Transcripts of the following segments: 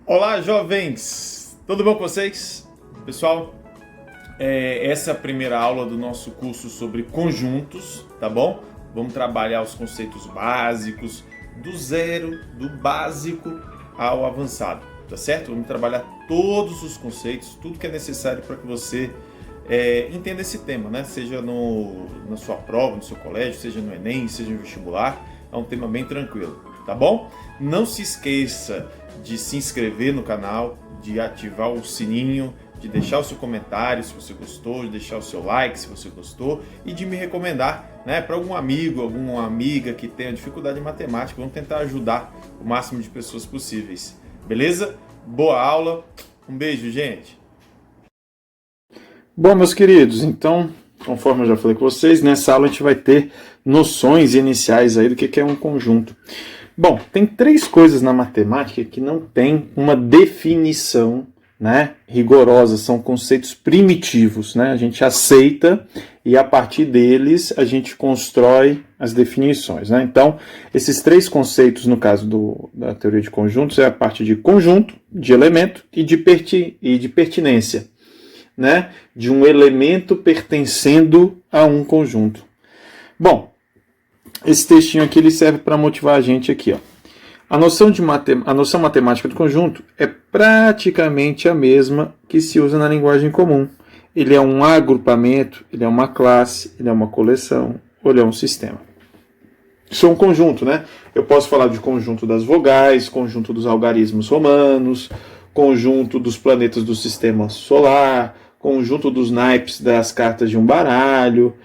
Olá, jovens! Tudo bom com vocês? Pessoal, essa é a primeira aula do nosso curso sobre conjuntos, tá bom? Vamos trabalhar os conceitos básicos, do zero, do básico ao avançado, tá certo? Vamos trabalhar todos os conceitos, tudo que é necessário para que você entenda esse tema, né? Seja na sua prova, no seu colégio, seja no Enem, seja no vestibular, é um tema bem tranquilo, tá bom? Não se esqueça de se inscrever no canal, de ativar o sininho, de deixar o seu comentário se você gostou, de deixar o seu like se você gostou e de me recomendar, né, para algum amigo, alguma amiga que tenha dificuldade em matemática. Vamos tentar ajudar o máximo de pessoas possíveis. Beleza? Boa aula. Um beijo, gente. Bom, meus queridos, então, conforme eu já falei com vocês, nessa aula a gente vai ter noções iniciais aí do que é um conjunto. Bom, tem três coisas na matemática que não tem uma definição, né, rigorosa, são conceitos primitivos, né? A gente aceita e a partir deles a gente constrói as definições, né? Então, esses três conceitos, no caso da teoria de conjuntos, é a parte de conjunto, de elemento e de pertinência, né? De um elemento pertencendo a um conjunto. Bom, esse textinho aqui ele serve para motivar a gente aqui, ó. A noção matemática do conjunto é praticamente a mesma que se usa na linguagem comum. Ele é um agrupamento, ele é uma classe, ele é uma coleção, ou ele é um sistema. Isso é um conjunto, né? Eu posso falar de conjunto das vogais, conjunto dos algarismos romanos, conjunto dos planetas do sistema solar, conjunto dos naipes das cartas de um baralho.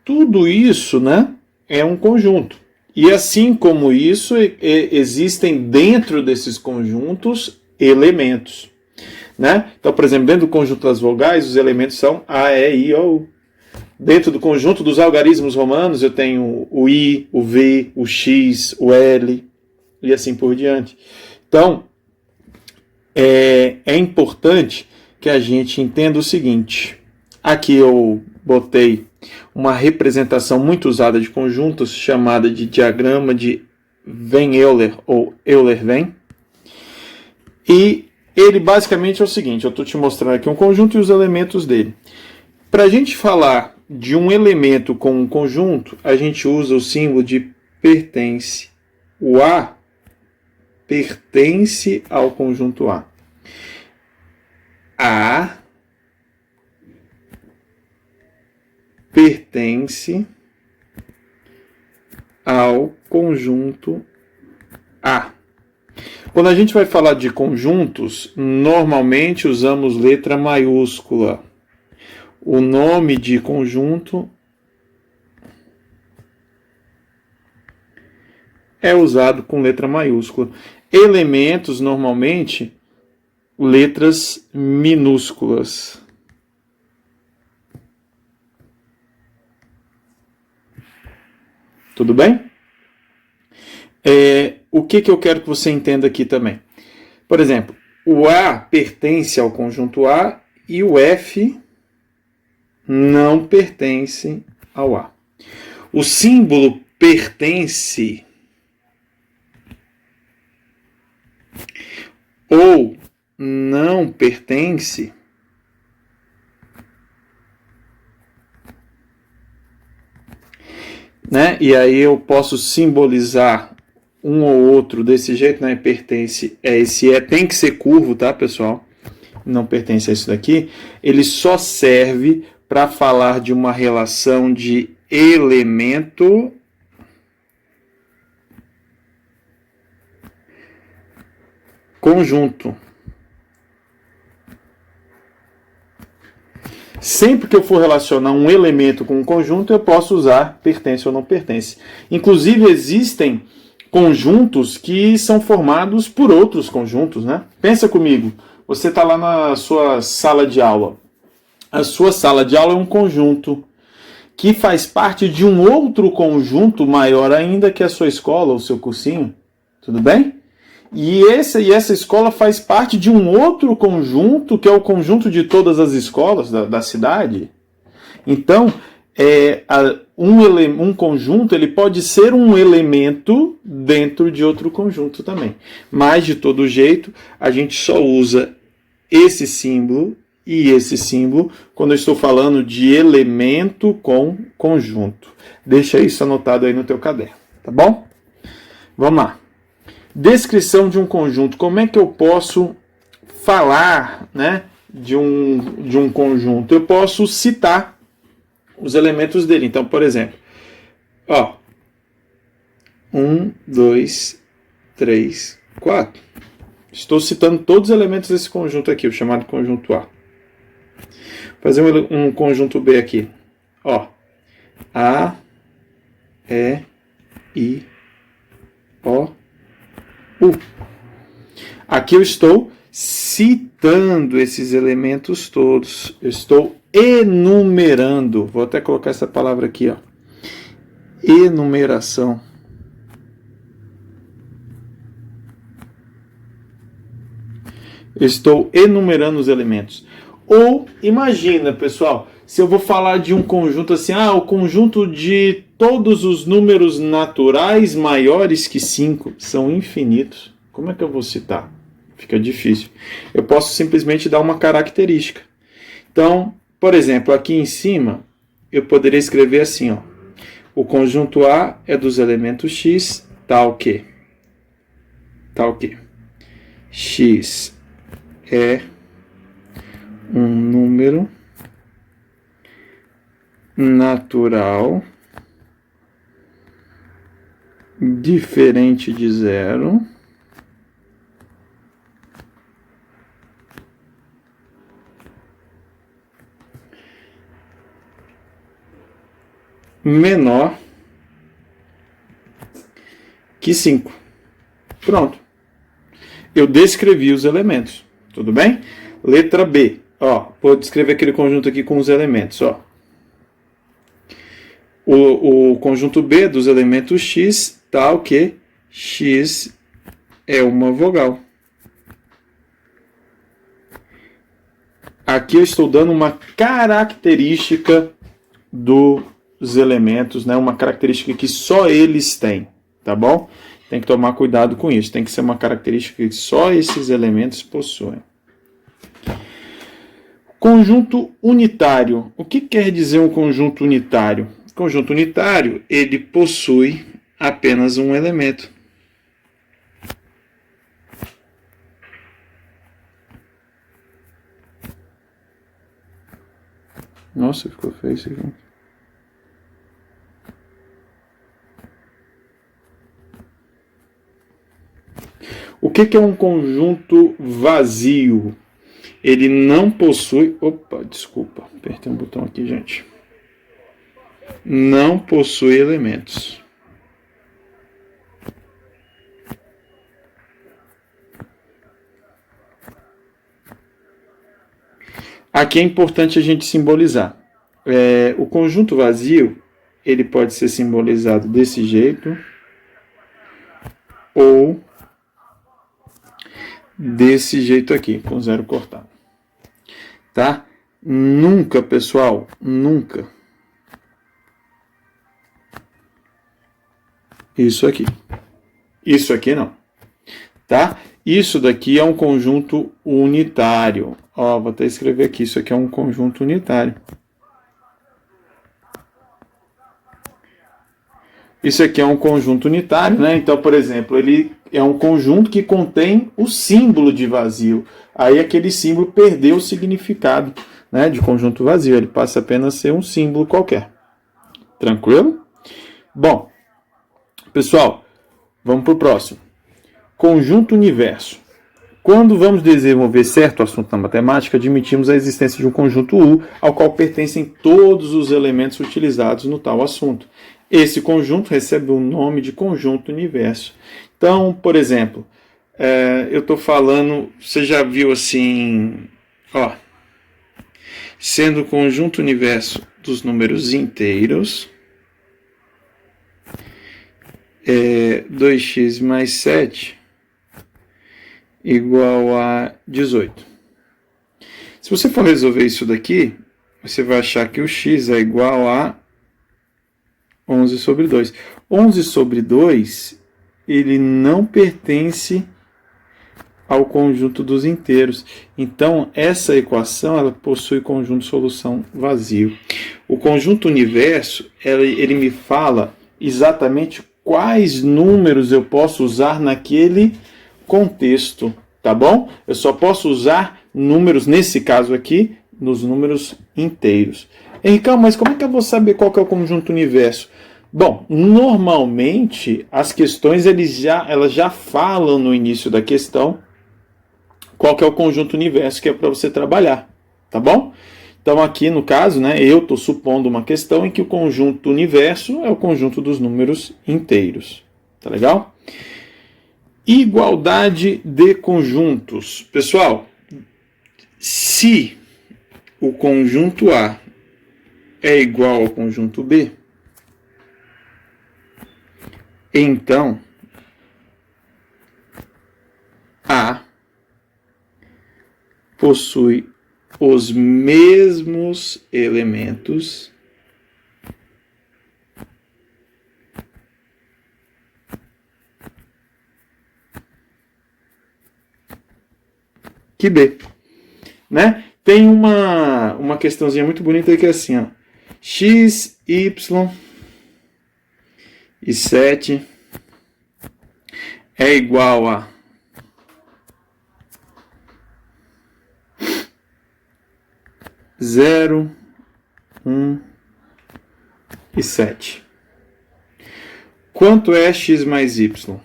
Tudo isso, né, é um conjunto. E assim como isso, existem dentro desses conjuntos elementos, né? Então, por exemplo, dentro do conjunto das vogais, os elementos são A, E, I, O, U. Dentro do conjunto dos algarismos romanos, eu tenho o I, o V, o X, o L, e assim por diante. Então, é importante que a gente entenda o seguinte. Aqui eu botei uma representação muito usada de conjuntos, chamada de diagrama de Venn-Euler, ou Euler-Venn. E ele basicamente é o seguinte, eu estou te mostrando aqui um conjunto e os elementos dele. Para a gente falar de um elemento com um conjunto, a gente usa o símbolo de pertence. O A pertence ao conjunto A. A pertence ao conjunto A. Quando a gente vai falar de conjuntos, normalmente usamos letra maiúscula. O nome de conjunto é usado com letra maiúscula. Elementos, normalmente, letras minúsculas. Tudo bem? O que eu quero que você entenda aqui também? Por exemplo, o A pertence ao conjunto A e o F não pertence ao A. O símbolo pertence ou não pertence né? E aí eu posso simbolizar um ou outro desse jeito, né? Pertence a esse E, tem que ser curvo, tá, pessoal? Não pertence a isso daqui. Ele só serve para falar de uma relação de elemento conjunto. Sempre que eu for relacionar um elemento com um conjunto, eu posso usar pertence ou não pertence. Inclusive, existem conjuntos que são formados por outros conjuntos, né? Pensa comigo, você está lá na sua sala de aula. A sua sala de aula é um conjunto que faz parte de um outro conjunto maior ainda que a sua escola, o seu cursinho. Tudo bem? E essa escola faz parte de um outro conjunto, que é o conjunto de todas as escolas da cidade. Então, um conjunto ele pode ser um elemento dentro de outro conjunto também. Mas, de todo jeito, a gente só usa esse símbolo e esse símbolo quando eu estou falando de elemento com conjunto. Deixa isso anotado aí no teu caderno, tá bom? Vamos lá. Descrição de um conjunto. Como é que eu posso falar, né, de um conjunto? Eu posso citar os elementos dele. Então, por exemplo, 1, 2, 3, 4. Estou citando todos os elementos desse conjunto aqui, o chamado conjunto A. Vou fazer um conjunto B aqui. A, E, I, O, U. Aqui eu estou citando esses elementos todos. Eu estou enumerando. Vou até colocar essa palavra aqui, enumeração. Eu estou enumerando os elementos. Ou, imagina, pessoal, se eu vou falar de um conjunto assim, o conjunto de todos os números naturais maiores que 5 são infinitos. Como é que eu vou citar? Fica difícil. Eu posso simplesmente dar uma característica. Então, por exemplo, aqui em cima, eu poderia escrever assim, o conjunto A é dos elementos X, tal que. X é um número natural diferente de zero, menor que 5. Pronto. Eu descrevi os elementos. Tudo bem? Letra B. Vou descrever aquele conjunto aqui com os elementos. O conjunto B dos elementos X, tal que X é uma vogal. Aqui eu estou dando uma característica dos elementos, né? Uma característica que só eles têm, tá bom? Tem que tomar cuidado com isso. Tem que ser uma característica que só esses elementos possuem. Conjunto unitário. O que quer dizer um conjunto unitário? Conjunto unitário, ele possui apenas um elemento. Nossa, ficou feio isso aqui. O que é um conjunto vazio? Ele não possui... Opa, desculpa. Apertei um botão aqui, gente. Não possui elementos. Aqui é importante a gente simbolizar. O conjunto vazio, ele pode ser simbolizado desse jeito ou desse jeito aqui, com zero cortado. Tá? Nunca, pessoal, nunca. Isso aqui. Isso aqui não. Tá? Isso daqui é um conjunto unitário. Vou até escrever aqui. Isso aqui é um conjunto unitário. Isso aqui é um conjunto unitário, né? Então, por exemplo, ele é um conjunto que contém o símbolo de vazio. Aí aquele símbolo perdeu o significado, né, de conjunto vazio. Ele passa apenas a ser um símbolo qualquer. Tranquilo? Bom, pessoal, vamos para o próximo. Conjunto universo. Quando vamos desenvolver certo assunto na matemática, admitimos a existência de um conjunto U, ao qual pertencem todos os elementos utilizados no tal assunto. Esse conjunto recebe o nome de conjunto universo. Então, por exemplo, eu estou falando, você já viu assim, sendo o conjunto universo dos números inteiros, 2x mais 7 igual a 18. Se você for resolver isso daqui, você vai achar que o x é igual a 11 sobre 2. 11 sobre 2, ele não pertence ao conjunto dos inteiros. Então, essa equação ela possui conjunto de solução vazio. O conjunto universo, ele me fala exatamente quais números eu posso usar naquele contexto, tá bom? Eu só posso usar números, nesse caso aqui, nos números inteiros. Henricão, mas como é que eu vou saber qual que é o conjunto universo? Bom, normalmente as questões elas já falam no início da questão qual que é o conjunto universo que é para você trabalhar, tá bom? Então aqui no caso, né, eu estou supondo uma questão em que o conjunto universo é o conjunto dos números inteiros, tá legal? Igualdade de conjuntos. Pessoal, se o conjunto A é igual ao conjunto B, então A possui os mesmos elementos que B, né? Tem uma questãozinha muito bonita que é assim, ó. X, Y e 7 é igual a 0, 1 e 7. Quanto é x mais y?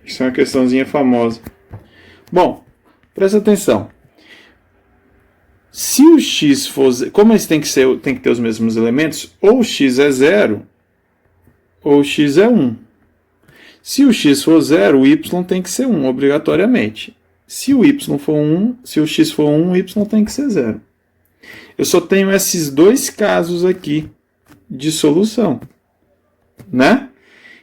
Isso é uma questãozinha famosa. Bom, presta atenção. Se o x for... Como eles têm que ter os mesmos elementos, ou o x é 0, ou o x é 1. Se o x for 0, o y tem que ser 1, obrigatoriamente. Se o y for 1, se o x for 1, o y tem que ser 0. Eu só tenho esses dois casos aqui de solução, né?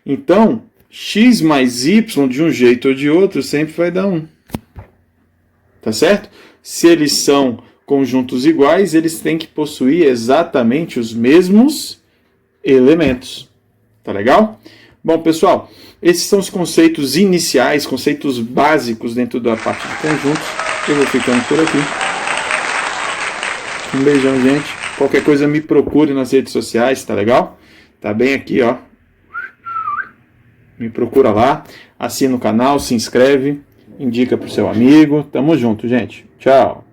Então, x mais y de um jeito ou de outro sempre vai dar 1. Tá certo? Se eles são conjuntos iguais, eles têm que possuir exatamente os mesmos elementos. Tá legal? Bom, pessoal, esses são os conceitos iniciais, conceitos básicos dentro da parte de conjuntos. Eu vou ficando por aqui. Um beijão, gente. Qualquer coisa me procure nas redes sociais, tá legal? Tá bem aqui, ó. Me procura lá, assina o canal, se inscreve, indica pro seu amigo. Tamo junto, gente. Tchau.